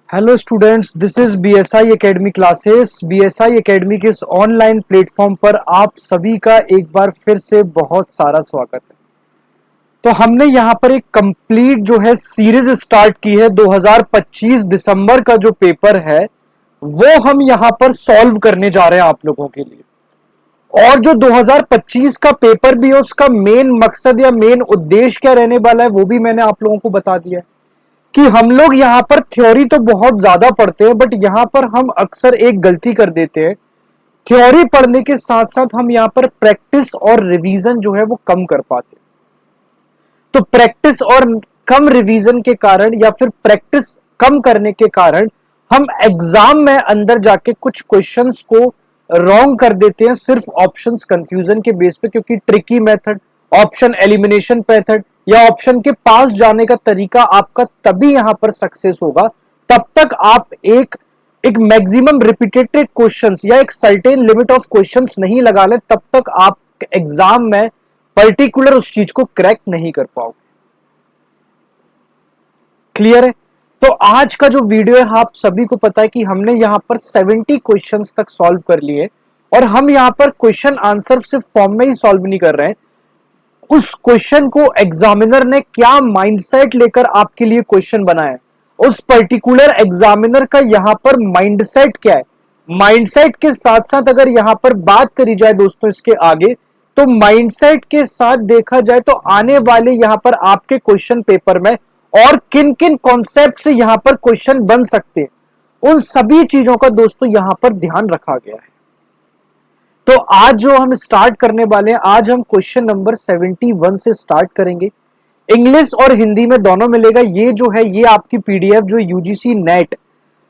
Hello students, this is BSI academy classes. BSI academy के इस online platform पर आप सभी का एक बार फिर से बहुत सारा स्वागत है। तो हमने यहाँ पर एक कंप्लीट जो है सीरीज स्टार्ट की है। 2025 दिसंबर का जो पेपर है वो हम यहाँ पर सॉल्व करने जा रहे हैं आप लोगों के लिए। और जो 2025 का पेपर भी है उसका मेन मकसद या मेन उद्देश्य क्या रहने वाला है वो भी मैंने आप लोगों को बता दिया है कि हम लोग यहां पर थ्योरी तो बहुत ज्यादा पढ़ते हैं, बट यहां पर हम अक्सर एक गलती कर देते हैं। थ्योरी पढ़ने के साथ साथ हम यहां पर प्रैक्टिस और रिवीजन जो है वो कम कर पाते हैं। तो प्रैक्टिस और कम रिवीजन के कारण या फिर प्रैक्टिस कम करने के कारण हम एग्जाम में अंदर जाके कुछ क्वेश्चंस को रॉन्ग कर देते हैं, सिर्फ ऑप्शंस कंफ्यूजन के बेस पे, क्योंकि tricky method, option elimination method या ऑप्शन के पास जाने का तरीका आपका तभी यहां पर सक्सेस होगा तब तक आप एक मैक्सिमम रिपीटेटेड क्वेश्चंस या एक सर्टेन लिमिट ऑफ क्वेश्चंस नहीं लगा ले, तब तक आप एग्जाम में पर्टिकुलर उस चीज को क्रैक नहीं कर पाओगे। क्लियर है? तो आज का जो वीडियो है आप सभी को पता है कि हमने यहां पर 70 क्वेश्चंस तक सॉल्व कर लिए और हम यहां पर क्वेश्चन आंसर सिर्फ फॉर्म में ही सॉल्व नहीं कर रहे हैं। उस क्वेश्चन को एग्जामिनर ने क्या माइंडसेट लेकर आपके लिए क्वेश्चन बनाया, उस पर्टिकुलर एग्जामिनर का यहां पर माइंडसेट क्या है। माइंडसेट के साथ साथ अगर यहां पर बात करी जाए दोस्तों इसके आगे, तो माइंडसेट के साथ देखा जाए तो आने वाले यहां पर आपके क्वेश्चन पेपर में और किन किन कॉन्सेप्ट से यहां पर क्वेश्चन बन सकते हैं, उन सभी चीजों का दोस्तों यहां पर ध्यान रखा गया है। तो आज जो हम स्टार्ट करने वाले हैं, आज हम क्वेश्चन नंबर 71 से स्टार्ट करेंगे। इंग्लिश और हिंदी में दोनों मिलेगा। ये जो है ये आपकी पीडीएफ जो यूजीसी नेट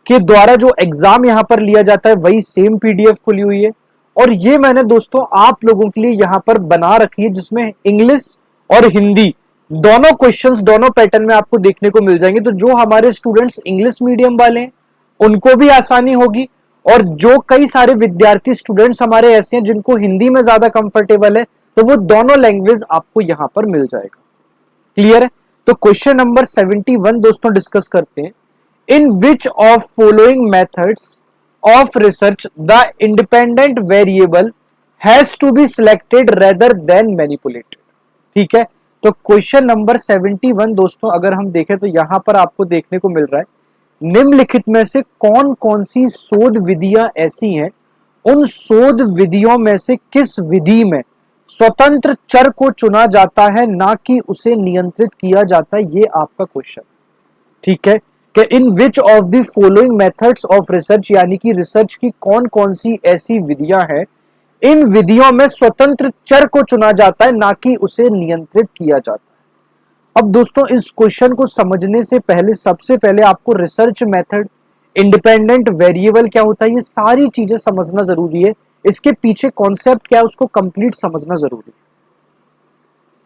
के द्वारा जो एग्जाम यहां पर लिया जाता है वही सेम पीडीएफ खुली हुई है। और ये मैंने दोस्तों आप लोगों के लिए यहां पर बना रखी है, जिसमें इंग्लिश और हिंदी दोनों क्वेश्चंस दोनों पैटर्न में आपको देखने को मिल जाएंगे। तो जो हमारे स्टूडेंट्स इंग्लिश मीडियम वाले हैं उनको भी आसानी होगी, और जो कई सारे विद्यार्थी स्टूडेंट्स हमारे ऐसे हैं जिनको हिंदी में ज्यादा कंफर्टेबल है, तो वो दोनों लैंग्वेज आपको यहां पर मिल जाएगा। क्लियर है? तो क्वेश्चन नंबर 71 दोस्तों डिस्कस करते हैं। In which of following methods of research the independent variable has to be selected rather than manipulated. ठीक है, तो क्वेश्चन नंबर 71 दोस्तों अगर हम देखें तो यहां पर आपको देखने को मिल रहा है, निम्नलिखित में से कौन कौन सी शोध विधियां ऐसी हैं, उन शोध विधियों में से किस विधि में स्वतंत्र चर को चुना जाता है ना कि उसे नियंत्रित किया जाता है, ये आपका क्वेश्चन। ठीक है, कि in which of the following methods of research, यानी कि रिसर्च की कौन कौन सी ऐसी विधियां हैं, इन विधियों में स्वतंत्र चर को चुना जाता है ना कि उसे नियंत्रित किया जाता है। अब दोस्तों इस क्वेश्चन को समझने से पहले सबसे पहले आपको रिसर्च मेथड, इंडिपेंडेंट वेरिएबल क्या होता है, ये सारी चीजें समझना जरूरी है। इसके पीछे कॉन्सेप्ट क्या है उसको कंप्लीट समझना जरूरी है।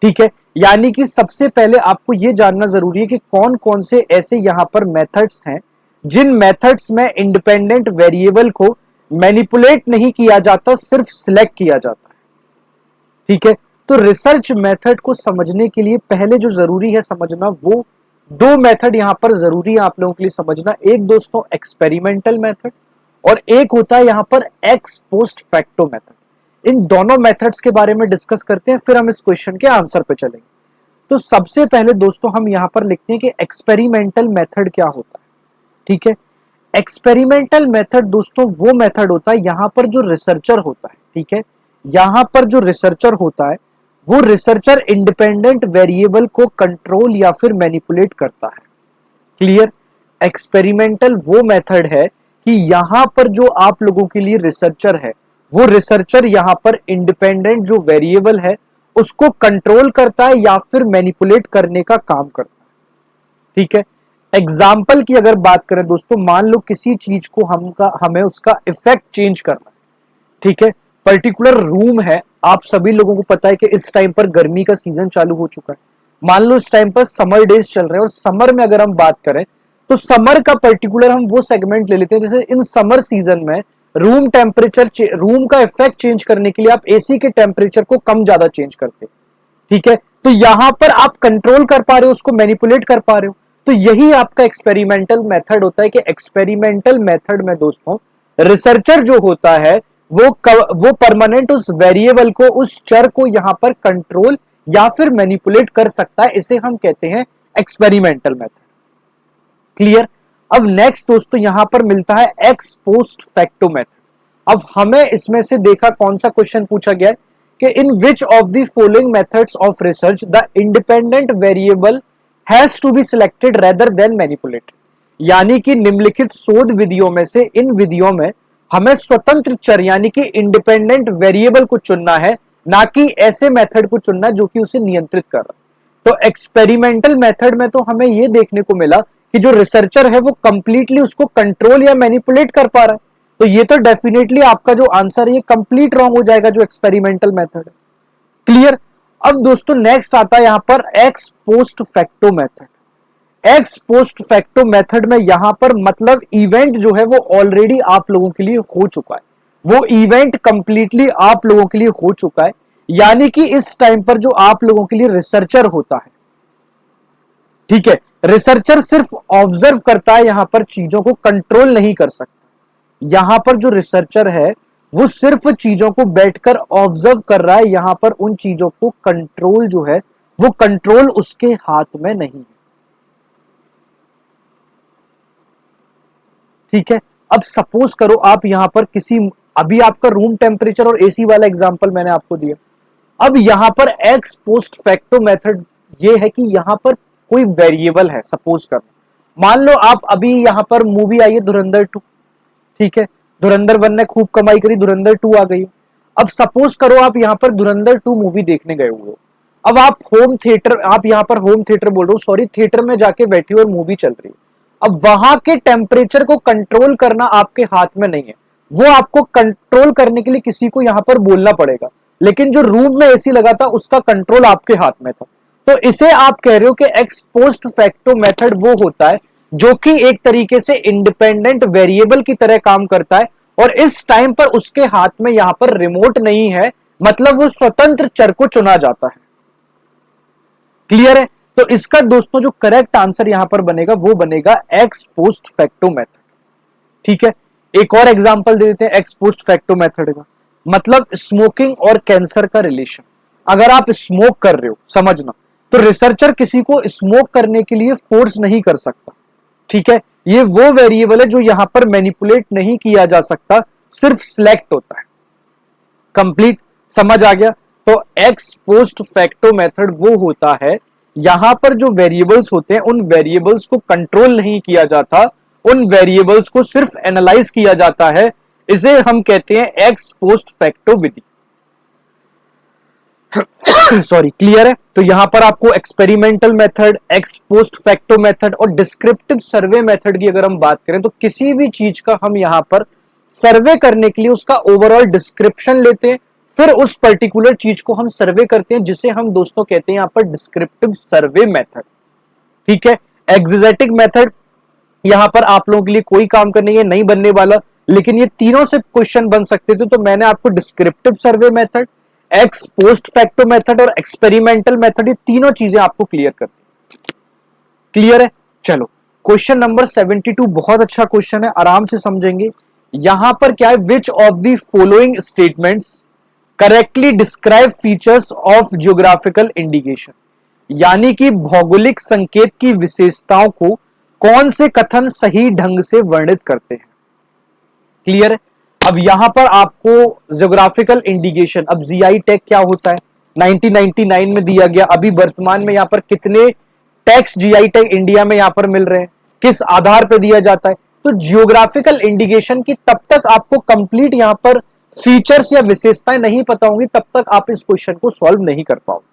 ठीक है, यानी कि सबसे पहले आपको यह जानना जरूरी है कि कौन कौन से ऐसे यहां पर मेथड्स हैं जिन मेथड्स में इंडिपेंडेंट वेरिएबल को मैनिपुलेट नहीं किया जाता, सिर्फ सिलेक्ट किया जाता है। ठीक है, तो रिसर्च मेथड को समझने के लिए पहले जो जरूरी है समझना, वो दो मेथड यहां पर जरूरी है आप लोगों के लिए समझना। एक दोस्तों एक्सपेरिमेंटल मेथड और एक होता है यहां पर एक्स पोस्ट फैक्टो मेथड। इन दोनों मेथड्स के बारे में डिस्कस करते हैं, फिर हम इस क्वेश्चन के आंसर पे चलेंगे। तो सबसे पहले दोस्तों हम यहां पर लिखते हैं कि एक्सपेरिमेंटल मेथड क्या होता है। ठीक है, एक्सपेरिमेंटल मेथड दोस्तों वो मेथड होता है यहां पर जो रिसर्चर होता है। ठीक है, यहां पर जो रिसर्चर होता है वो रिसर्चर इंडिपेंडेंट वेरिएबल को कंट्रोल या फिर मैनिपुलेट करता है। क्लियर? एक्सपेरिमेंटल वो मेथड है कि यहां पर जो आप लोगों के लिए रिसर्चर है, वो रिसर्चर यहां पर इंडिपेंडेंट जो वेरिएबल है उसको कंट्रोल करता है या फिर मैनिपुलेट करने का काम करता है। ठीक है, एग्जाम्पल की अगर बात करें दोस्तों, मान लो किसी चीज को हमें उसका इफेक्ट चेंज करना है। ठीक है, पर्टिकुलर रूम है, आप सभी लोगों को पता है कि इस टाइम पर गर्मी का सीजन चालू हो चुका है। मान लो इस टाइम पर समर डेज चल रहे हैं, और समर में अगर हम बात करें तो समर का पर्टिकुलर हम वो सेगमेंट ले लेते हैं, जैसे इन समर सीजन में रूम टेम्परेचर, रूम का इफेक्ट चेंज करने के लिए आप एसी के टेम्परेचर को कम ज्यादा चेंज करते हैं। ठीक है, तो यहां पर आप कंट्रोल कर पा रहे हो, उसको मैनिपुलेट कर पा रहे हो। तो यही आपका एक्सपेरिमेंटल मेथड होता है कि एक्सपेरिमेंटल मेथड में दोस्तों रिसर्चर जो होता है वो परमानेंट उस वेरिएबल को, उस चर को यहां पर कंट्रोल या फिर मैनिपुलेट कर सकता है। इसे हम कहते हैं एक्सपेरिमेंटल मेथड। क्लियर। अब नेक्स्ट दोस्तों यहां पर मिलता है एक्स पोस्ट फैक्टो मेथड। अब हमें इसमें से देखा कौन सा क्वेश्चन पूछा गया है कि in which of the following methods of research the independent variable has to be selected rather than manipulated. यानी कि निम्नलिखित शोध विधियों में से इन विधियों में हमें स्वतंत्र चर यानी कि इंडिपेंडेंट वेरिएबल को चुनना है, ना कि ऐसे मेथड को चुनना जो कि उसे नियंत्रित कर रहा है। तो एक्सपेरिमेंटल मेथड में तो हमें यह देखने को मिला कि जो रिसर्चर है वो कंप्लीटली उसको कंट्रोल या मैनिपुलेट कर पा रहा है। तो ये तो डेफिनेटली आपका जो आंसर है ये कंप्लीट रॉन्ग हो जाएगा जो एक्सपेरिमेंटल मेथड है। क्लियर। अब दोस्तों नेक्स्ट आता है यहां पर x post facto method. X post facto method में यहां पर मतलब इवेंट जो है वो ऑलरेडी आप लोगों के लिए हो चुका है, वो इवेंट कंप्लीटली आप लोगों के लिए हो चुका है। यानी कि इस टाइम पर जो आप लोगों के लिए रिसर्चर होता है, ठीक है, रिसर्चर सिर्फ ऑब्जर्व करता है, यहां पर चीजों को कंट्रोल नहीं कर सकता। यहां पर जो रिसर्चर है वो सिर्फ चीजों को बैठकर ऑब्जर्व कर रहा है, यहां पर उन चीजों को कंट्रोल जो है वो कंट्रोल उसके हाथ में नहीं है। ठीक है। अब सपोज करो आप यहां पर अभी आपका रूम टेम्परेचर और एसी वाला एग्जांपल मैंने आपको दिया। अब यहां पर एक्स पोस्ट फैक्टो मेथड ये है कि यहां पर कोई वेरिएबल है, सपोज कर मान लो आप अभी यहां पर मूवी आई है धुरंधर 2, ठीक है, धुरंधर 1 ने खूब कमाई करी, धुरंधर 2 आ गई। अब सपोज करो आप यहां पर धुरंधर 2 मूवी देखने गए हुए हो। अब आप यहां पर होम थिएटर बोल रहे हो, सॉरी, थिएटर में जाके बैठी हो और मूवी चल रही है। अब वहां के टेम्परेचर को कंट्रोल करना आपके हाथ में नहीं है, वो आपको कंट्रोल करने के लिए किसी को यहां पर बोलना पड़ेगा। लेकिन जो रूम में एसी लगा था उसका कंट्रोल आपके हाथ में था। तो इसे आप कह रहे हो कि एक्स पोस्ट फैक्टो मेथड वो होता है जो कि एक तरीके से इंडिपेंडेंट वेरिएबल की तरह काम करता है और इस टाइम पर उसके हाथ में यहां पर रिमोट नहीं है, मतलब वो स्वतंत्र चर को चुना जाता है। क्लियर है। तो इसका दोस्तों जो करेक्ट आंसर यहां पर बनेगा वो बनेगा एक्स पोस्ट फैक्टो मेथड। ठीक है। एक और एग्जांपल दे देते हैं एक्स पोस्ट फैक्टो मेथड का। मतलब स्मोकिंग और कैंसर का रिलेशन। अगर आप स्मोक कर रहे हो, समझना, तो रिसर्चर किसी को स्मोक करने के लिए फोर्स नहीं कर सकता। ठीक है। ये वो वेरिएबल है जो यहां पर मैनिपुलेट नहीं किया जा सकता, सिर्फ सिलेक्ट होता है। कंप्लीट समझ आ गया। तो एक्स पोस्ट फैक्टो मेथड वो होता है यहां पर जो वेरिएबल्स होते हैं उन वेरिएबल्स को कंट्रोल नहीं किया जाता, उन वेरिएबल्स को सिर्फ एनालाइज किया जाता है। इसे हम कहते हैं एक्स पोस्ट फैक्टो विधि। सॉरी, क्लियर है। तो यहां पर आपको experimental method, x post facto method और डिस्क्रिप्टिव सर्वे मेथड की अगर हम बात करें तो किसी भी चीज का हम यहां पर सर्वे करने के लिए उसका ओवरऑल डिस्क्रिप्शन लेते हैं, फिर उस पर्टिकुलर चीज को हम सर्वे करते हैं, जिसे हम दोस्तों कहते हैं यहां पर डिस्क्रिप्टिव सर्वे मेथड। ठीक है। एक्जेजेटिक मेथड यहां पर आप लोगों के लिए कोई काम करने ये नहीं बनने वाला, लेकिन ये तीनों से क्वेश्चन बन सकते थे। तो मैंने आपको descriptive survey method, x post facto method और एक्सपेरिमेंटल मेथड, ये तीनों चीजें आपको क्लियर कर दी। क्लियर है। चलो क्वेश्चन नंबर 72 बहुत अच्छा क्वेश्चन है, आराम से समझेंगे। यहां पर क्या है, विच of the following statements correctly describe features of geographical indication. यानी कि भौगोलिक संकेत की विशेषताओं को कौन से कथन सही ढंग से वर्णित करते हैं। क्लियर है। अब यहां पर आपको जियोग्राफिकल इंडिकेशन, अब जीआई टैग क्या होता है 1999 में दिया गया। अभी वर्तमान में यहां पर कितने टैग्स जीआई टैग इंडिया में यहां पर मिल रहे हैं, किस आधार पर दिया जाता है। तो जियोग्राफिकल इंडिकेशन की तब तक आपको कंप्लीट यहां पर फीचर्स या विशेषताएं नहीं पता होंगी, तब तक आप इस क्वेश्चन को सॉल्व नहीं कर पाओगे।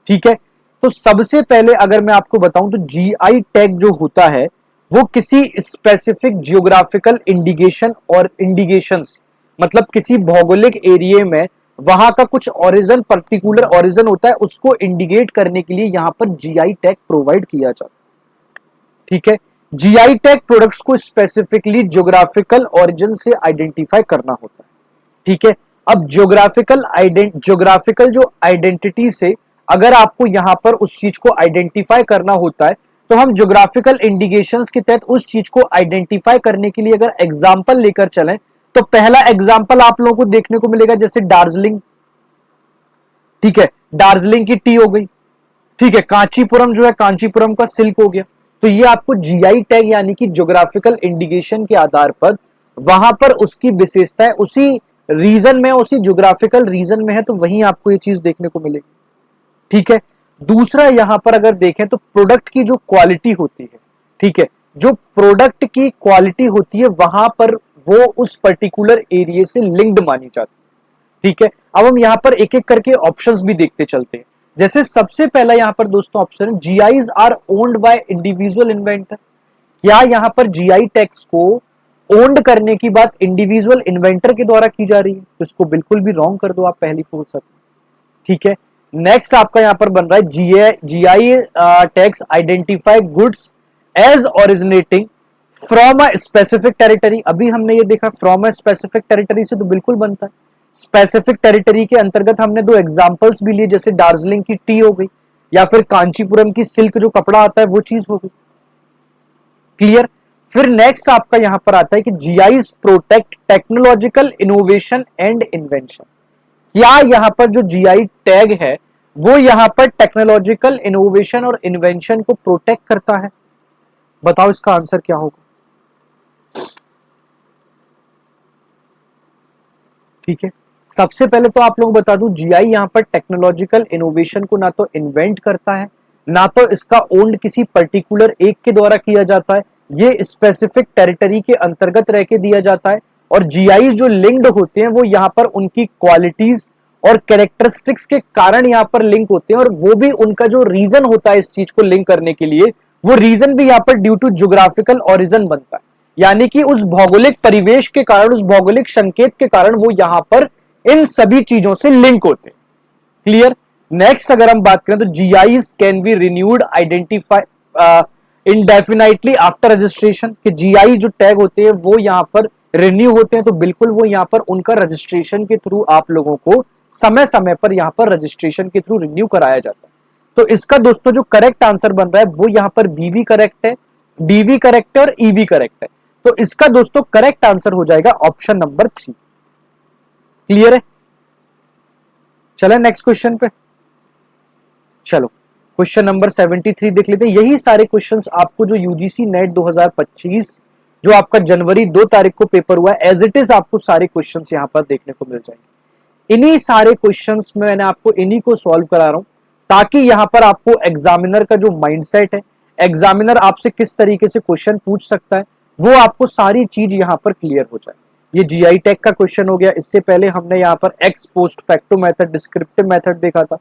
ठीक है। तो सबसे पहले अगर मैं आपको बताऊं तो जीआई टैग जो होता है वो किसी स्पेसिफिक जियोग्राफिकल इंडिकेशन और इंडिकेशंस, मतलब किसी भौगोलिक एरिया में वहां का कुछ ओरिजिन, पर्टिकुलर ओरिजिन होता है, उसको इंडिकेट करने के लिए यहां पर जीआई टैग प्रोवाइड किया जाता है। ठीक है। जीआई टैग प्रोडक्ट्स को स्पेसिफिकली जियोग्राफिकल ओरिजिन से आइडेंटिफाई करना होता है। ठीक है। अब जियोग्राफिकल जो आइडेंटिटी से अगर आपको यहां पर उस चीज को आइडेंटिफाई करना होता है तो हम ज्योग्राफिकल इंडिकेशंस के तहत उस चीज को आइडेंटिफाई करने के लिए अगर एग्जाम्पल लेकर चलें, तो पहला एग्जाम्पल आप लोगों को देखने को मिलेगा जैसे दार्जिलिंग, ठीक है, दार्जिलिंग की टी हो गई, ठीक है, कांचीपुरम जो है कांचीपुरम का सिल्क हो गया। तो ये आपको जीआई टैग यानी कि ज्योग्राफिकल इंडिकेशन के आधार पर वहां पर उसकी विशेषताएं उसी रीजन में, उसी ज्योग्राफिकल रीजन में है, तो वहीं आपको ये चीज देखने को मिलेगी, ठीक है। दूसरा यहां पर अगर देखें तो प्रोडक्ट की जो क्वालिटी होती है, ठीक है, जो प्रोडक्ट की क्वालिटी होती है वहां पर वो उस पर्टिकुलर एरिया से लिंक्ड मानी जाती है, ठीक है। अब हम यहां पर एक एक करके ऑप्शंस भी देखते चलते हैं। जैसे सबसे पहला यहां पर दोस्तों ऑप्शन है GIs are owned by individual inventor. क्या यहां पर जीआई टैग्स को ओन्ड करने की बात इंडिविजुअल इन्वेंटर के द्वारा की जा रही है? तो इसको बिल्कुल भी रॉन्ग कर दो आप पहली फुर्सत में, ठीक है। नेक्स्ट आपका यहां पर बन रहा है GI tags identify goods as originating from a specific territory. अभी हमने ये देखा फ्रॉम अ स्पेसिफिक टेरिटरी से तो बिल्कुल बनता है। स्पेसिफिक टेरिटरी के अंतर्गत हमने दो एग्जांपल्स भी लिए, जैसे दार्जिलिंग की टी हो गई या फिर कांचीपुरम की सिल्क जो कपड़ा आता है वो चीज हो गई, क्लियर। फिर नेक्स्ट आपका यहां पर आता है कि GIs protect technological innovation and invention. क्या यहां पर जो जीआई टैग है वो यहां पर टेक्नोलॉजिकल इनोवेशन और इन्वेंशन को प्रोटेक्ट करता है? बताओ इसका आंसर क्या होगा, ठीक है। सबसे पहले तो आप लोग बता दूं, जीआई यहां पर टेक्नोलॉजिकल इनोवेशन को ना तो इन्वेंट करता है, ना तो इसका ओन्ड किसी पर्टिकुलर एक के द्वारा किया जाता है, ये स्पेसिफिक टेरिटरी के अंतर्गत रह के दिया जाता है। और जीआई जो लिंक्ड होते हैं वो यहां पर उनकी क्वालिटीज और कैरेक्टरिस्टिक्स के कारण यहां पर लिंक होते हैं, और वो भी उनका जो रीजन होता है इस चीज को लिंक करने के लिए, वो रीजन भी यहां पर ड्यू टू ज्योग्राफिकल ओरिजिन बनता है, यानी कि उस भौगोलिक परिवेश के कारण, उस भौगोलिक संकेत के कारण वो यहां पर इन सभी चीजों से लिंक होते हैं, क्लियर। नेक्स्ट अगर हम बात करें तो GIs can be renewed identify indefinitely after registration, कि जीआई जो टैग होते हैं वो यहां पर रिन्यू होते हैं, तो बिल्कुल वो यहां पर उनका रजिस्ट्रेशन के थ्रू आप लोगों को समय समय पर यहां पर रजिस्ट्रेशन के थ्रू रिन्यू कराया जाता है। तो इसका दोस्तों जो करेक्ट आंसर बन रहा है वो यहां पर बीवी करेक्ट है, डीवी करेक्ट है और ईवी करेक्ट है। तो इसका दोस्तों करेक्ट आंसर हो जाएगा ऑप्शन नंबर 3, क्लियर है। चले नेक्स्ट क्वेश्चन पे, चलो क्वेश्चन नंबर 73 देख लेते हैं। यही सारे क्वेश्चंस आपको जो यूजीसी नेट 2025 जो आपका जनवरी 2 तारीख को पेपर हुआ है, एज इट इज आपको सारे क्वेश्चंस यहां पर देखने को मिल जाएंगे। इन्हीं सारे क्वेश्चंस में मैंने आपको इन्हीं को सॉल्व करा रहा हूं, ताकि यहां पर आपको एग्जामिनर का जो माइंडसेट है, एग्जामिनर आपसे किस तरीके से क्वेश्चन पूछ सकता है, वो आपको सारी चीज यहां पर क्लियर हो जाए। ये जीआई टैग का क्वेश्चन हो गया, इससे पहले हमने यहां पर x post facto method, descriptive method देखा था।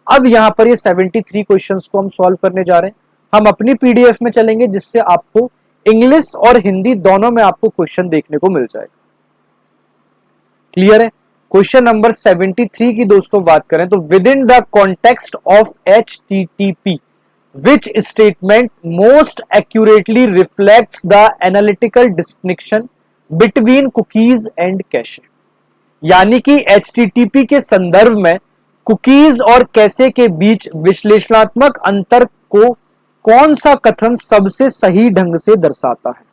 अब यहां पर ये 73 क्वेश्चंस को हम सॉल्व करने जा रहे हैं। हम अपनी पीडीएफ में चलेंगे, जिससे आपको इंग्लिश और हिंदी दोनों में आपको क्वेश्चन देखने को मिल जाएगा, क्लियर है। क्वेश्चन नंबर 73 की दोस्तों बात करें तो with in the context of HTTP which statement most accurately reflects the analytical distinction between cookies and cache। यानी कि HTTP के संदर्भ में कुकीज और कैशे के बीच विश्लेषणात्मक अंतर को कौन सा कथन सबसे सही ढंग से दर्शाता है,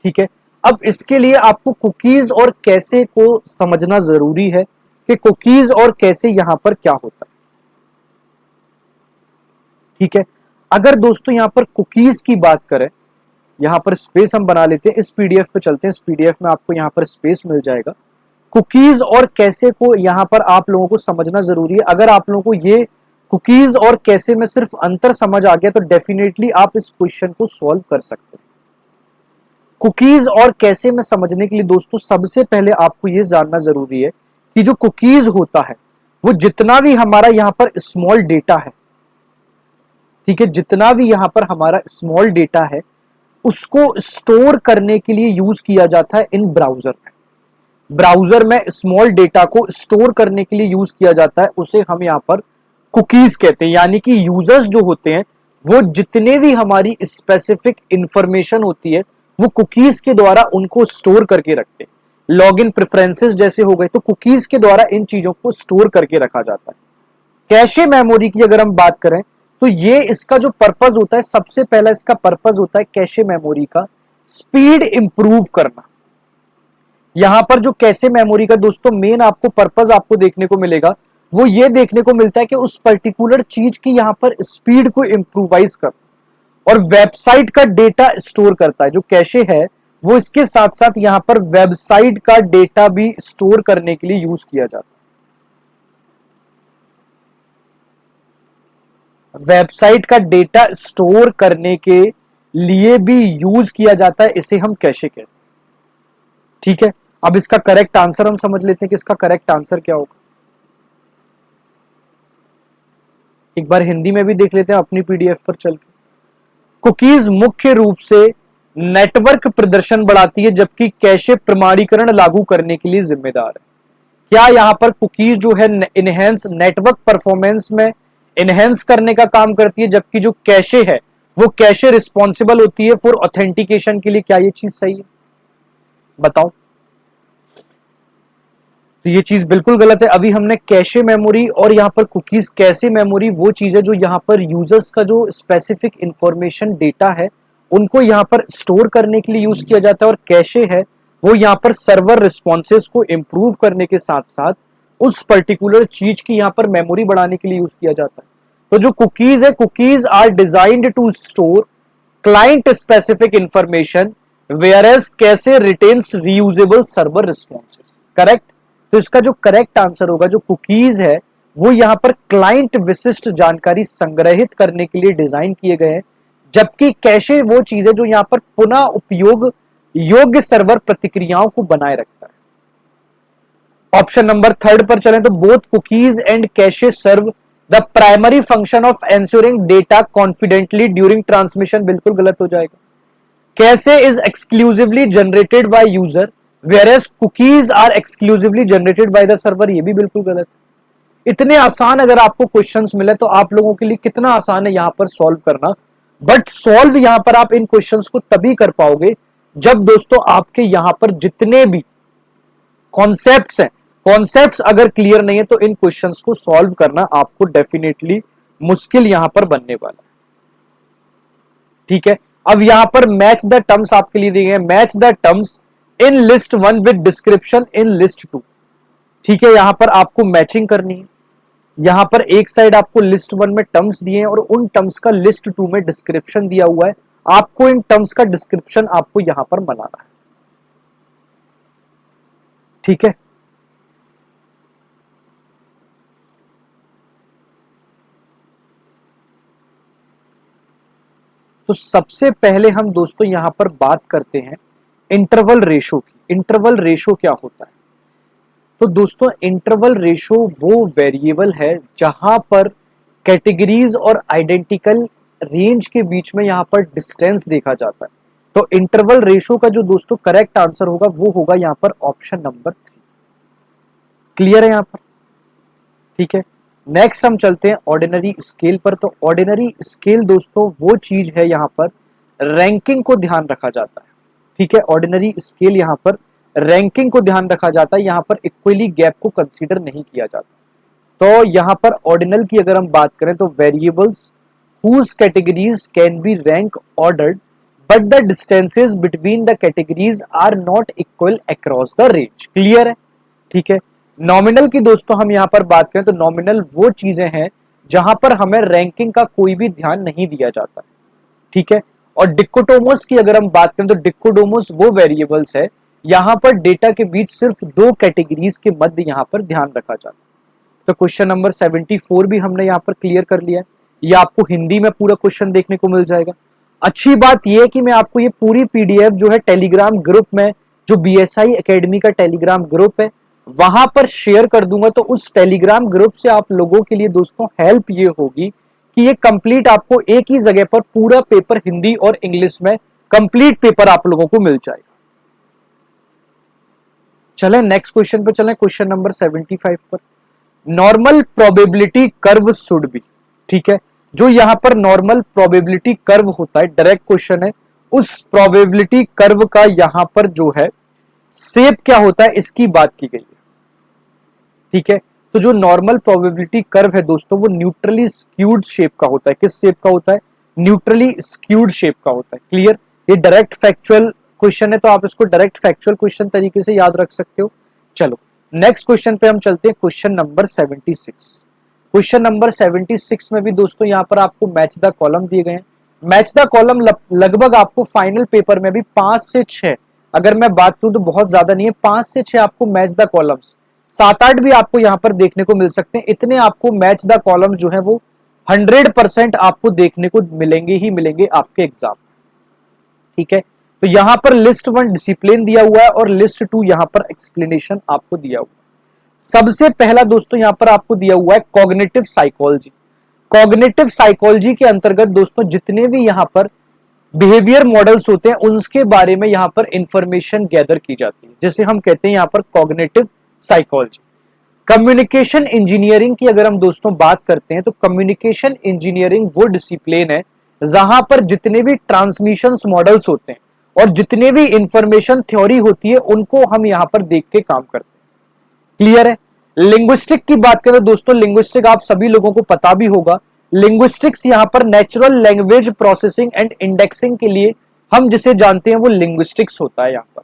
ठीक है। अब इसके लिए आपको कुकीज और कैशे को समझना जरूरी है कि कुकीज और कैशे यहां पर क्या होता है, ठीक है। अगर दोस्तों यहां पर कुकीज की बात करें, यहां पर स्पेस हम बना लेते हैं, इस पीडीएफ पे चलते हैं, इस पीडीएफ में आपको यहां पर स्पेस मिल जाएगा। कुकीज और कैशे को यहां पर आप लोगों को समझना जरूरी है। अगर आप लोगों को ये कुकीज और कैशे में सिर्फ अंतर समझ आ गया तो डेफिनेटली आप इस क्वेश्चन को सॉल्व कर सकते हैं। कुकीज और कैशे में समझने के लिए दोस्तों सबसे पहले आपको यह जानना जरूरी है कि जो कुकीज होता है वो जितना भी हमारा यहां पर स्मॉल डेटा है, ठीक है, जितना भी यहां पर हमारा स्मॉल डेटा है उसको स्टोर करने के लिए यूज किया जाता है इन ब्राउजर में। ब्राउजर में स्मॉल डेटा को स्टोर करने के लिए यूज किया जाता है, उसे हम यहां पर कुकीज कहते हैं। यानी कि यूजर्स जो होते हैं वो जितने भी हमारी स्पेसिफिक इंफॉर्मेशन होती है वो कुकीज के द्वारा उनको स्टोर करके रखते हैं। लॉगिन प्रेफरेंसेस जैसे हो गए तो कुकीज के द्वारा इन चीजों को स्टोर करके रखा जाता है। कैशे मेमोरी की अगर हम बात करें तो ये इसका जो पर्पज होता है, सबसे पहला इसका पर्पज होता है कैशे मेमोरी का स्पीड इंप्रूव करना। यहां पर जो कैशे मेमोरी का दोस्तों मेन आपको पर्पज आपको देखने को मिलेगा, वो ये देखने को मिलता है कि उस पर्टिकुलर चीज की यहां पर स्पीड को इंप्रूवाइज कर, और वेबसाइट का डेटा स्टोर करता है। जो कैशे है वो इसके साथ साथ यहां पर वेबसाइट का डेटा भी स्टोर करने के लिए यूज किया जाता है। वेबसाइट का डेटा स्टोर करने के लिए भी यूज किया जाता है, इसे हम कैशे कहते हैं। ठीक है, अब इसका करेक्ट आंसर हम समझ लेते हैं कि इसका करेक्ट आंसर क्या होगा। एक बार हिंदी में भी देख लेते हैं अपनी पीडीएफ पर चल के। कुकीज मुख्य रूप से नेटवर्क प्रदर्शन बढ़ाती है, जबकि कैशे प्रमाणीकरण लागू करने के लिए जिम्मेदार है। क्या यहां पर कुकीज जो है इनहेंस नेटवर्क परफॉर्मेंस में इनहेंस करने का काम करती है, जबकि जो कैशे है वो कैशे रिस्पॉन्सिबल होती है फॉर ऑथेंटिकेशन के लिए। क्या ये चीज सही है? बताओ। तो ये चीज बिल्कुल गलत है। अभी हमने कैशे मेमोरी और यहां पर कुकीज, कैशे मेमोरी वो चीज है जो यहां पर यूजर्स का जो स्पेसिफिक इंफॉर्मेशन डेटा है उनको यहां पर स्टोर करने के लिए यूज किया जाता है, और कैशे है वो यहां पर सर्वर रिस्पॉन्सेज को इंप्रूव करने के साथ साथ उस पर्टिकुलर चीज की यहां पर मेमोरी बढ़ाने के लिए यूज किया जाता है। तो जो कुकीज है, cookies are designed to store client specific information whereas cache retains reusable server responses. Correct. तो इसका जो करेक्ट आंसर होगा, जो कुकीज है वो यहां पर क्लाइंट विशिष्ट जानकारी संग्रहित करने के लिए डिजाइन किए गए हैं, जबकि कैशे वो चीज है जो यहां पर पुनः उपयोग योग्य सर्वर प्रतिक्रियाओं को बनाए रखता है। ऑप्शन नंबर थर्ड पर चलें तो both cookies and cache serve the primary function of ensuring data confidentially during transmission. बिल्कुल गलत हो जाएगा। Cache is exclusively generated by user whereas cookies are exclusively generated by the server। ये भी बिल्कुल गलत है। इतने आसान अगर आपको क्वेश्चंस मिले तो आप लोगों के लिए कितना आसान है यहां पर सॉल्व करना, बट सॉल्व यहां पर आप इन क्वेश्चंस को तभी कर पाओगे जब दोस्तों आपके यहां पर जितने भी कॉन्सेप्ट्स हैं, कॉन्सेप्ट्स अगर क्लियर नहीं है तो इन क्वेश्चंस को सॉल्व करना आपको डेफिनेटली मुश्किल यहां पर बनने वाला है। ठीक है, अब यहां पर मैच द टर्म्स आपके लिए दिए गए, match the terms in list 1 with description in list 2। ठीक है, यहां पर आपको मैचिंग करनी है। यहां पर एक साइड आपको लिस्ट 1 में टर्म्स दिए हैं और उन टर्म्स का लिस्ट 2 में डिस्क्रिप्शन दिया हुआ है। आपको इन टर्म्स का डिस्क्रिप्शन आपको यहां पर बनाना है। ठीक है, तो सबसे पहले हम दोस्तों यहां पर बात करते हैं इंटरवल रेशो की। इंटरवल रेशो क्या होता है? तो दोस्तों इंटरवल रेशो वो वेरिएबल है जहां पर कैटेगरीज और आइडेंटिकल रेंज के बीच में यहां पर डिस्टेंस देखा जाता है। तो इंटरवल रेशो का जो दोस्तों करेक्ट आंसर होगा वो होगा यहां पर ऑप्शन नंबर 3। क्लियर है यहां पर? ठीक है, नेक्स्ट हम चलते हैं ऑर्डिनरी स्केल पर। तो ऑर्डिनरी स्केल दोस्तों वो चीज है यहां पर रैंकिंग को ध्यान रखा जाता है। ठीक है, ऑर्डिनरी स्केल यहां पर रैंकिंग को ध्यान रखा जाता है, यहां पर इक्वली गैप को कंसीडर नहीं किया जाता। तो यहां पर ऑर्डिनल की अगर हम बात करें तो variables whose categories can be rank ordered but the distances between the categories are not equal across the range। Clear है? ठीक है, नॉमिनल की दोस्तों हम यहां पर बात करें तो नॉमिनल वो चीजें हैं जहां पर हमें रैंकिंग का कोई भी ध्यान नहीं दिया जाता। ठीक है, और डिकोटोमस की अगर हम बात करें तो डिकोटोमस वो वेरिएबल्स है यहां पर डेटा के बीच सिर्फ दो कैटेगरीज के मध्य यहां पर ध्यान रखा जाता है। तो क्वेश्चन नंबर 74 भी हमने यहां पर क्लियर कर लिया है। ये आपको हिंदी में पूरा क्वेश्चन देखने को मिल जाएगा। अच्छी बात यह है कि मैं आपको ये पूरी पीडीएफ जो है टेलीग्राम ग्रुप में, जो बीएसआई एकेडमी का टेलीग्राम ग्रुप है वहां पर शेयर कर दूंगा। तो उस टेलीग्राम ग्रुप से आप लोगों के लिए दोस्तों हेल्प ये होगी कि ये कंप्लीट आपको एक ही जगह पर पूरा पेपर हिंदी और इंग्लिश में कंप्लीट पेपर आप लोगों को मिल जाएगा। चलें नेक्स्ट क्वेश्चन पर चलें, क्वेश्चन नंबर 75 पर। Normal probability curve should be. ठीक है, जो यहां पर नॉर्मल प्रोबेबिलिटी कर्व होता है, डायरेक्ट क्वेश्चन है, उस प्रोबेबिलिटी कर्व का यहां पर जो है शेप क्या होता है इसकी बात की गई है। ठीक है, तो जो नॉर्मल प्रोबेबिलिटी कर्व है दोस्तों वो न्यूट्रली स्क्यूड शेप का होता है। किस शेप का होता है? न्यूट्रली स्क्यूड शेप का होता है। क्लियर? ये डायरेक्ट फैक्चुअल क्वेश्चन है तो आप इसको डायरेक्ट फैक्चुअल क्वेश्चन तरीके से याद रख सकते हो। चलो नेक्स्ट क्वेश्चन पे हम चलते हैं, क्वेश्चन नंबर 76। क्वेश्चन नंबर 76 में भी दोस्तों यहाँ पर आपको मैच द कॉलम दिए गए हैं। मैच द कॉलम लगभग आपको फाइनल पेपर में भी 5 से 6, अगर मैं बात करूं तो बहुत ज्यादा नहीं है, 5 से 6 आपको मैच द कॉलम्स, 7-8 भी आपको यहाँ पर देखने को मिल सकते हैं। इतने आपको मैच द कॉलम्स जो है वो 100% आपको देखने को मिलेंगे ही मिलेंगे आपके एग्जाम। ठीक है, तो यहां पर लिस्ट 1 डिसिप्लिन दिया हुआ है और लिस्ट 2 यहां पर एक्सप्लेनेशन आपको दिया हुआ है। सबसे पहला दोस्तों यहां पर आपको दिया हुआ है कॉग्निटिव साइकोलॉजी। कॉग्निटिव साइकोलॉजी के अंतर्गत दोस्तों जितने भी यहां पर बिहेवियर मॉडल्स होते हैं उनके बारे में यहां पर इंफॉर्मेशन गैदर की जाती है, जिसे हम कहते हैं यहां पर कॉग्निटिव साइकोलॉजी। कम्युनिकेशन इंजीनियरिंग की अगर हम दोस्तों बात करते हैं तो कम्युनिकेशन इंजीनियरिंग वो डिसिप्लिन है जहां पर जितने भी ट्रांसमिशन मॉडल्स होते हैं और जितने भी इंफॉर्मेशन थ्योरी होती है उनको हम यहां पर देख के काम करते हैं। क्लियर है? लिंग्विस्टिक की बात करें दोस्तों, लिंग्विस्टिक आप सभी लोगों को पता भी होगा। लिंग्विस्टिक्स यहां पर natural language processing and indexing के लिए हम जिसे जानते हैं वो लिंग्विस्टिक्स होता है यहां पर।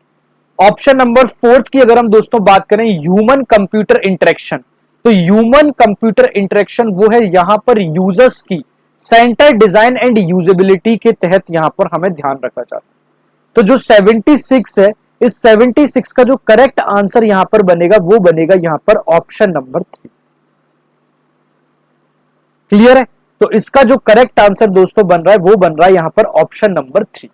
ऑप्शन नंबर 4 की अगर हम दोस्तों बात करें ह्यूमन कंप्यूटर इंटरेक्शन, तो ह्यूमन कंप्यूटर इंटरेक्शन वो है यहां पर यूजर्स की सेंटर डिजाइन एंड यूजेबिलिटी के तहत यहां पर हमें ध्यान रखा जाता है। तो जो 76 है, इस 76 का जो करेक्ट आंसर यहां पर बनेगा वो बनेगा यहां पर ऑप्शन नंबर 3। क्लियर है? तो इसका जो करेक्ट आंसर दोस्तों बन रहा है वो बन रहा है यहां पर ऑप्शन नंबर 3।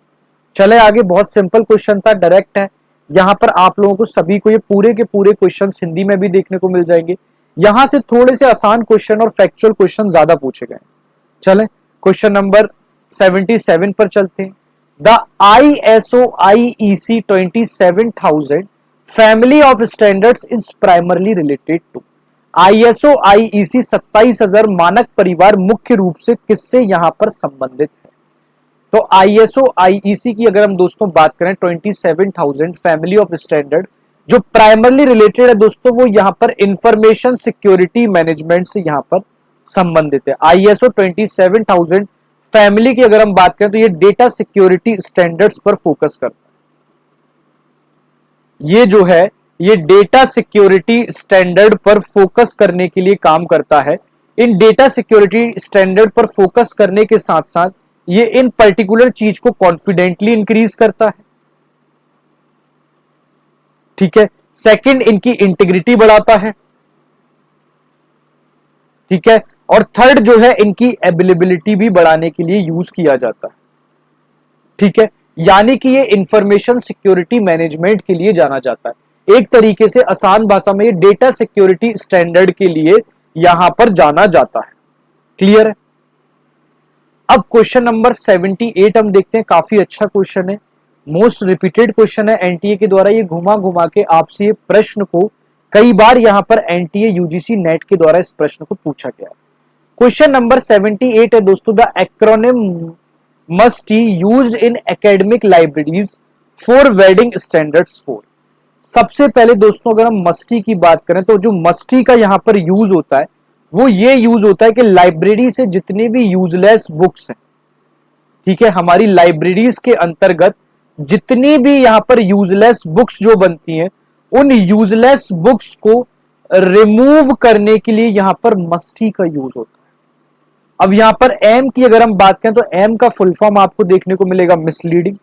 चले आगे, बहुत सिंपल क्वेश्चन था, डायरेक्ट है। यहां पर आप लोगों को सभी को ये पूरे के पूरे क्वेश्चंस हिंदी में भी देखने को मिल जाएंगे। यहां से थोड़े से आसान क्वेश्चन और फैक्चुअल क्वेश्चन ज्यादा पूछे गए। चले क्वेश्चन नंबर 77 पर चलते हैं। The ISO IEC 27000 family of standards is primarily related to. ISO IEC 27000 मानक परिवार मुख्य रूप से किससे यहां पर संबंधित है? तो ISO IEC की अगर हम दोस्तों बात करें 27000 फैमिली ऑफ स्टैंडर्ड जो प्राइमरली रिलेटेड है दोस्तों वो यहां पर इंफॉर्मेशन सिक्योरिटी मैनेजमेंट से यहां पर संबंधित है। ISO 27000 फैमिली की अगर हम बात करें तो ये डेटा सिक्योरिटी स्टैंडर्ड्स पर फोकस करता है। ये जो है ये डेटा सिक्योरिटी स्टैंडर्ड पर फोकस करने के लिए काम करता है। इन डेटा सिक्योरिटी स्टैंडर्ड पर फोकस करने के साथ साथ ये इन पर्टिकुलर चीज को कॉन्फिडेंटली इंक्रीज करता है। ठीक है, सेकंड इनकी इंटीग्रिटी बढ़ाता है। ठीक है, और थर्ड जो है इनकी अवेलेबिलिटी भी बढ़ाने के लिए यूज किया जाता है। ठीक है, यानी कि ये इंफॉर्मेशन सिक्योरिटी मैनेजमेंट के लिए जाना जाता है। एक तरीके से आसान भाषा में ये डेटा सिक्योरिटी स्टैंडर्ड के लिए यहां पर जाना जाता है। क्लियर है? अब क्वेश्चन नंबर 78 हम देखते हैं। काफी अच्छा क्वेश्चन है, मोस्ट रिपीटेड क्वेश्चन है एनटीए के द्वारा। ये घुमा घुमा के आपसे ये प्रश्न को कई बार यहां पर एनटीए यूजीसी नेट के द्वारा इस प्रश्न को पूछा गया। क्वेश्चन नंबर 78 है दोस्तों, the acronym must used in academic libraries for wedding standards 4। सबसे पहले दोस्तों अगर हम मस्टी की बात करें तो जो मस्टी का यहां पर यूज होता है वो ये यूज होता है कि लाइब्रेरी से जितने भी यूजलेस बुक्स हैं, ठीक है, हमारी लाइब्रेरीज के अंतर्गत जितनी भी यहां पर यूजलेस बुक्स जो बनती हैं उन यूजलेस बुक्स को रिमूव करने के लिए यहां पर मस्टी का यूज होता है। अब यहां पर एम की अगर हम बात करें तो एम का फुल फॉर्म आपको देखने को मिलेगा मिसलीडिंग।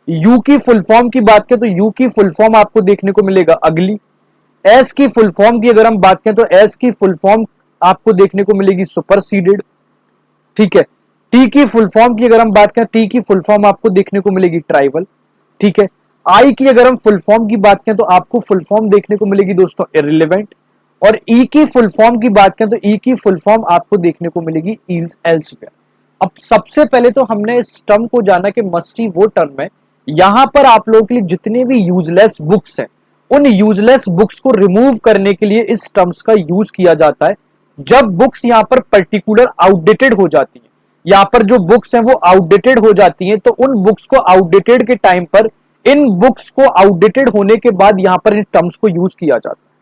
यू की फुल फॉर्म की बात करें तो यू की फुल फॉर्म आपको देखने को मिलेगा अगली। एस की फुल फॉर्म की अगर हम बात करें तो एस की फुल फॉर्म आपको देखने को मिलेगी सुपरसीडेड। ठीक है, टी की फुल फॉर्म की अगर हम बात करें टी की फुल फॉर्म आपको देखने को मिलेगी ट्राइबल। ठीक है, आई की अगर हम फुल फॉर्म की बात करें तो आपको फुल फॉर्म देखने को मिलेगी दोस्तों इररिलेवेंट। और ई की फुल फॉर्म की बात करें तो ई की फुल फॉर्म आपको देखने को मिलेगी एल्सवेयर। अब सबसे पहले तो हमने इस टर्म को जाना कि मस्टी वो टर्म है यहां पर आप लोगों के लिए जितने भी यूजलेस बुक्स हैं उन यूजलेस बुक्स को रिमूव करने के लिए इस टर्म्स का यूज किया जाता है। जब बुक्स यहां पर पर्टिकुलर आउटडेटेड हो जाती हैं, यहां पर जो बुक्स हैं वो आउटडेटेड हो जाती हैं, तो उन बुक्स को आउटडेटेड के टाइम पर इन बुक्स को आउटडेटेड होने के बाद यहां पर इन टर्म्स को यूज किया जाता है।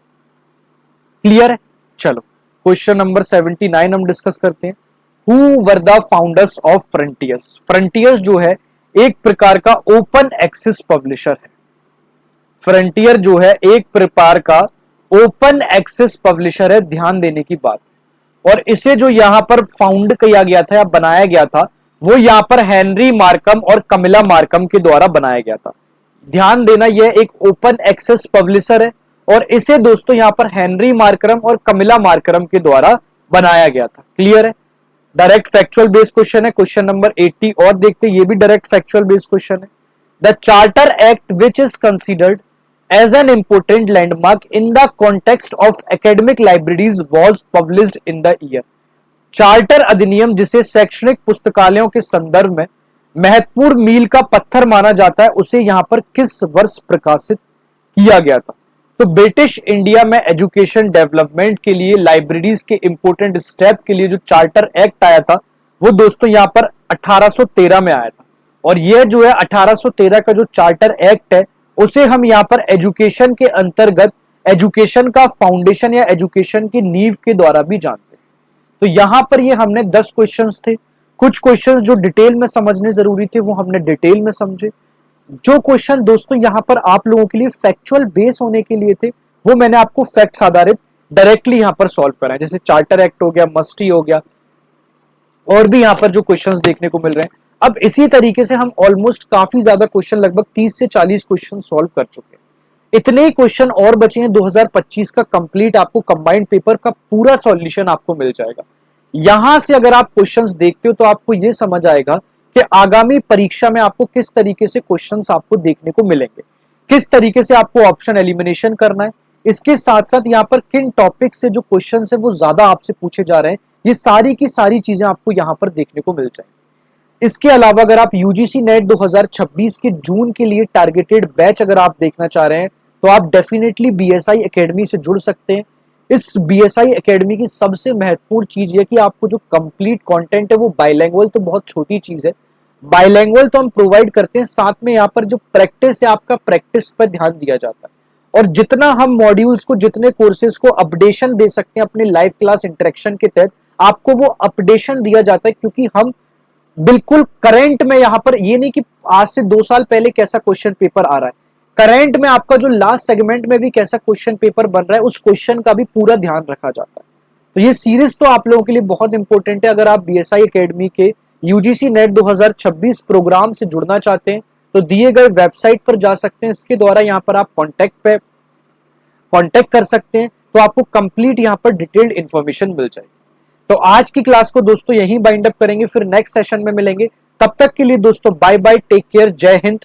क्लियर है? चलो क्वेश्चन नंबर 79 हम डिस्कस करते हैं। Who were the founders of frontiers? Frontiers जो है एक प्रकार का ओपन एक्सेस पब्लिशर है। फ्रंटियर जो है एक प्रकार का ओपन एक्सेस पब्लिशर है, ध्यान देने की बात। और इसे जो यहां पर फाउंड किया गया था या बनाया गया था वो यहां पर हेनरी मार्कम और कमिला मार्कम के द्वारा बनाया गया था। ध्यान देना, यह एक ओपन एक्सेस पब्लिशर है और इसे दोस्तों यहां पर हेनरी मार्करम और कमिला मार्करम के द्वारा बनाया गया था। क्लियर है? डायरेक्ट फैक्चुअल बेस्ड क्वेश्चन है। क्वेश्चन नंबर 80 और देखते हैं, ये भी डायरेक्ट फैक्चुअल बेस्ड क्वेश्चन है। The charter act which is considered as an important landmark in the context of academic libraries was published in the year। Charter अधिनियम जिसे शैक्षणिक पुस्तकालयों के संदर्भ में महत्वपूर्ण मील का पत्थर माना जाता है, उसे यहां पर किस वर्ष प्रकाशित किया गया था? तो ब्रिटिश इंडिया में एजुकेशन डेवलपमेंट के लिए लाइब्रेरीज के इंपोर्टेंट स्टेप के लिए जो चार्टर एक्ट आया था वो दोस्तों यहां पर 1813 में आया था। और यह जो है 1813 का जो चार्टर एक्ट है उसे हम यहां पर एजुकेशन के अंतर्गत एजुकेशन का फाउंडेशन या एजुकेशन की नींव के द्वारा भी जानते हैं। तो यहां पर ये हमने 10 क्वेश्चंस थे। कुछ क्वेश्चंस जो डिटेल में समझने जरूरी थे वो हमने डिटेल में समझे। जो क्वेश्चन दोस्तों यहां पर आप लोगों के लिए फैक्चुअल बेस होने के लिए थे वो मैंने आपको फैक्ट्स आधारित डायरेक्टली यहां पर सॉल्व कराए, जैसे चार्टर एक्ट हो गया, मस्टी हो गया, और भी यहां पर जो क्वेश्चंस देखने को मिल रहे हैं। अब इसी तरीके से हम ऑलमोस्ट काफी ज्यादा क्वेश्चन, लगभग 30 से 40 क्वेश्चन सॉल्व कर चुके हैं। इतने ही क्वेश्चन और बचे हैं। 2025 का कंप्लीट आपको कंबाइंड पेपर का पूरा सॉल्यूशन आपको मिल जाएगा। यहां से अगर आप क्वेश्चंस देखते हो तो आपको यह समझ आएगा कि आगामी परीक्षा में आपको किस तरीके से क्वेश्चंस आपको देखने को मिलेंगे, किस तरीके से आपको ऑप्शन एलिमिनेशन करना है। इसके साथ साथ यहाँ पर किन टॉपिक से जो क्वेश्चन है वो ज्यादा आपसे पूछे जा रहे हैं, ये सारी की सारी चीजें आपको यहाँ पर देखने को मिल जाएंगी। इसके अलावा अगर आप यूजीसी नेट 2026 के जून के लिए टारगेटेड बैच अगर आप देखना चाह रहे हैं तो आप डेफिनेटली बीएसआई एकेडमी से जुड़ सकते हैं। इस बीएसआई एकेडमी की सबसे महत्वपूर्ण चीज है कि आपको जो कंप्लीट कंटेंट है वो बाइलैंग्वेज, तो बहुत छोटी चीज है, बाइलैंग्वेज तो हम प्रोवाइड करते हैं, साथ में यहाँ पर जो प्रैक्टिस है आपका प्रैक्टिस पर ध्यान दिया जाता है। और जितना हम मॉड्यूल्स को, जितने कोर्सेज को अपडेशन दे सकते हैं अपने लाइव क्लास इंटरेक्शन के तहत, आपको वो अपडेशन दिया जाता है, क्योंकि हम बिल्कुल करंट में यहाँ पर ये नहीं कि आज से 2 साल पहले कैसा क्वेश्चन पेपर आ रहा है, करंट में आपका जो लास्ट सेगमेंट में भी कैसा क्वेश्चन पेपर बन रहा है उस क्वेश्चन का भी पूरा ध्यान रखा जाता है। तो ये सीरीज तो आप लोगों के लिए बहुत इंपॉर्टेंट है। अगर आप बीएसआई एकेडमी के यूजीसी नेट 2026 प्रोग्राम से जुड़ना चाहते हैं तो दिए गए वेबसाइट पर जा सकते हैं, इसके द्वारा यहाँ पर आप कॉन्टेक्ट कर सकते हैं, तो आपको कंप्लीट यहाँ पर डिटेल्ड इंफॉर्मेशन मिल जाएगी। तो आज की क्लास को दोस्तों यहीं बाइंड अप करेंगे, फिर नेक्स्ट सेशन में मिलेंगे। तब तक के लिए दोस्तों बाय बाय, टेक केयर, जय हिंद,